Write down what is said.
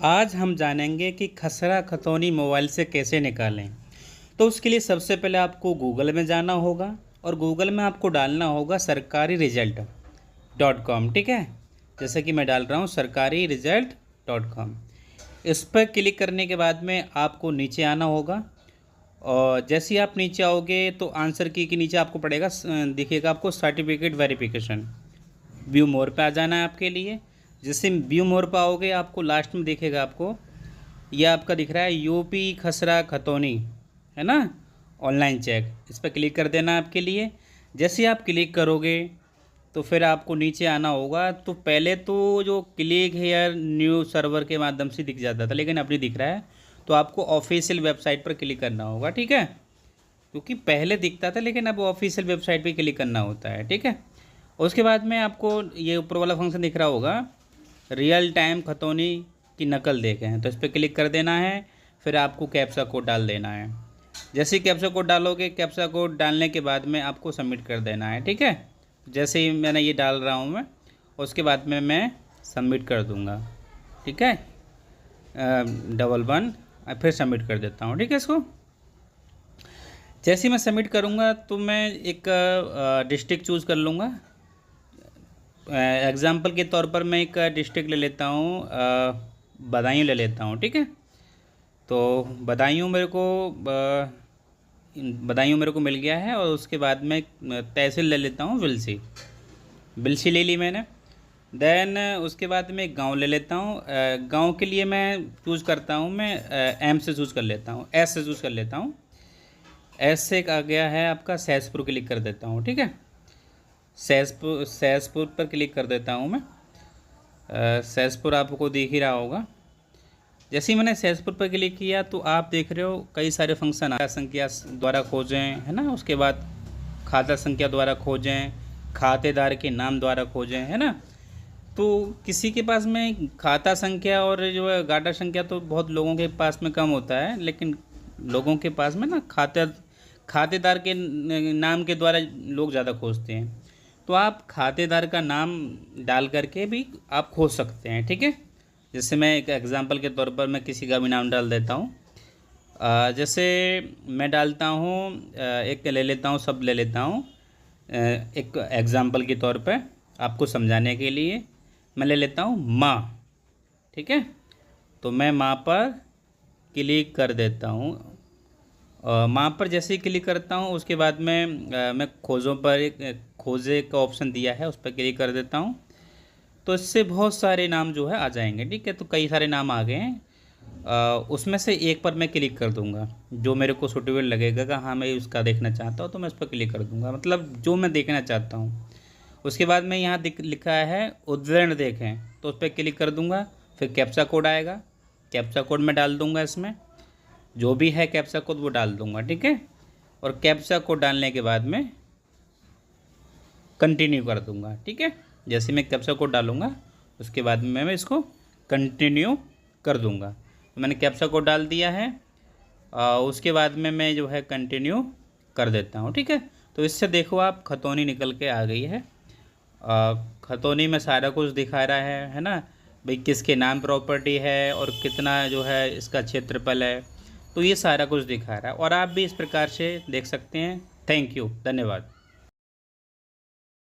आज हम जानेंगे कि खसरा खतौनी मोबाइल से कैसे निकालें। तो उसके लिए सबसे पहले आपको गूगल में जाना होगा और गूगल में आपको डालना होगा सरकारी-रिजल्ट.com। ठीक है, जैसे कि मैं डाल रहा हूँ सरकारी-रिजल्ट.com। इस पर क्लिक करने के बाद में आपको नीचे आना होगा और जैसे ही आप नीचे आओगे तो आंसर की के नीचे आपको पड़ेगा, दिखेगा आपको सर्टिफिकेट वेरिफिकेशन। व्यू मोर पे आ जाना है आपके लिए। जैसे व्यू मोर पे आओगे आपको लास्ट में दिखेगा, आपको यह आपका दिख रहा है यूपी खसरा खतौनी, है ना, ऑनलाइन चेक। इस पर क्लिक कर देना आपके लिए। जैसे ही आप क्लिक करोगे तो फिर आपको नीचे आना होगा। तो पहले तो जो क्लिक हेयर न्यू सर्वर के माध्यम से दिख जाता था, लेकिन अब नहीं दिख रहा है। तो आपको ऑफिशियल वेबसाइट पर क्लिक करना होगा। ठीक है, क्योंकि पहले दिखता था लेकिन अब ऑफिशियल वेबसाइट पर क्लिक करना होता है। ठीक है, उसके बाद में आपको ये ऊपर वाला फंक्शन दिख रहा होगा, रियल टाइम खतौनी की नकल देखें, तो इस पर क्लिक कर देना है। फिर आपको कैप्चा कोड डाल देना है। जैसे ही कैप्चा कोड डालोगे, कैप्चा कोड डालने के बाद में आपको सबमिट कर देना है। ठीक है, जैसे ही मैंने ये डाल रहा हूँ मैं, उसके बाद में मैं सबमिट कर दूँगा। ठीक है, 11 फिर सबमिट कर देता हूँ। ठीक है, इसको जैसे ही मैं सबमिट करूँगा तो मैं एक डिस्ट्रिक्ट चूज़ कर लूँगा। एग्ज़ाम्पल के तौर पर मैं एक डिस्ट्रिक्ट ले लेता हूँ, बदायूं ले लेता हूँ। ठीक है, तो बदायूं मेरे को मिल गया है। और उसके बाद में तहसील ले लेता हूँ बिलसी ले ली मैंने। देन उसके बाद में एक गांव ले लेता हूँ। गांव के लिए मैं चूज़ करता हूँ, मैं एम से चूज़ कर लेता हूँ, एस से चूज़ कर लेता हूँ। एस से आ गया है आपका सहसपुर, क्लिक कर देता हूँ। ठीक है, सहसपुर पर क्लिक कर देता हूँ मैं। सहसपुर आपको दिख ही रहा होगा। जैसे ही मैंने सहसपुर पर क्लिक किया तो आप देख रहे हो कई सारे फंक्शन, खाता संख्या द्वारा खोजें, है ना, उसके बाद खाता संख्या द्वारा खोजें, खातेदार के नाम द्वारा खोजें, है ना। तो किसी के पास में खाता संख्या और जो है गाटा संख्या तो बहुत लोगों के पास में कम होता है, लेकिन लोगों के पास में ना खातेदार के नाम के द्वारा लोग ज़्यादा खोजते हैं। तो आप खातेदार का नाम डाल करके भी आप खोज सकते हैं। ठीक है, जैसे मैं एक एग्जांपल के तौर पर मैं किसी का भी नाम डाल देता हूँ। जैसे मैं डालता हूँ, एक ले लेता हूँ, सब ले लेता हूँ, एक एग्जांपल के तौर पर आपको समझाने के लिए मैं ले लेता हूँ माँ। ठीक है, तो मैं माँ पर क्लिक कर देता हूँ। माँ पर जैसे ही क्लिक करता हूँ उसके बाद में मैं खोजों पर एक खोजे का ऑप्शन दिया है, उस पर क्लिक कर देता हूँ। तो इससे बहुत सारे नाम जो है आ जाएंगे। ठीक है, तो कई सारे नाम आ गए हैं। उसमें से एक पर मैं क्लिक कर दूँगा, जो मेरे को सूटेबल लगेगा कि हाँ मैं उसका देखना चाहता हूँ, तो मैं उस पर क्लिक कर दूँगा, मतलब जो मैं देखना चाहता हूँ। उसके बाद में यहाँ लिखा है उद्धरण देखें, तो उस पर क्लिक कर दूँगा। फिर कैप्चा कोड आएगा, कैप्चा कोड मैं डाल दूँगा, इसमें जो भी है कैप्चा कोड वो डाल दूँगा। ठीक है, और कैप्चा कोड डालने के बाद में कंटिन्यू कर दूँगा। ठीक है, जैसे मैं कैप्चा कोड डालूँगा उसके बाद में मैं इसको कंटिन्यू कर दूँगा। तो मैंने कैप्चा कोड डाल दिया है, उसके बाद में मैं जो है कंटिन्यू कर देता हूँ। ठीक है, तो इससे देखो आप खतौनी निकल के आ गई है। खतौनी में सारा कुछ दिखा रहा है ना भाई, किसके नाम प्रॉपर्टी है और कितना जो है इसका क्षेत्रफल है, तो ये सारा कुछ दिखा रहा है। और आप भी इस प्रकार से देख सकते हैं। थैंक यू, धन्यवाद।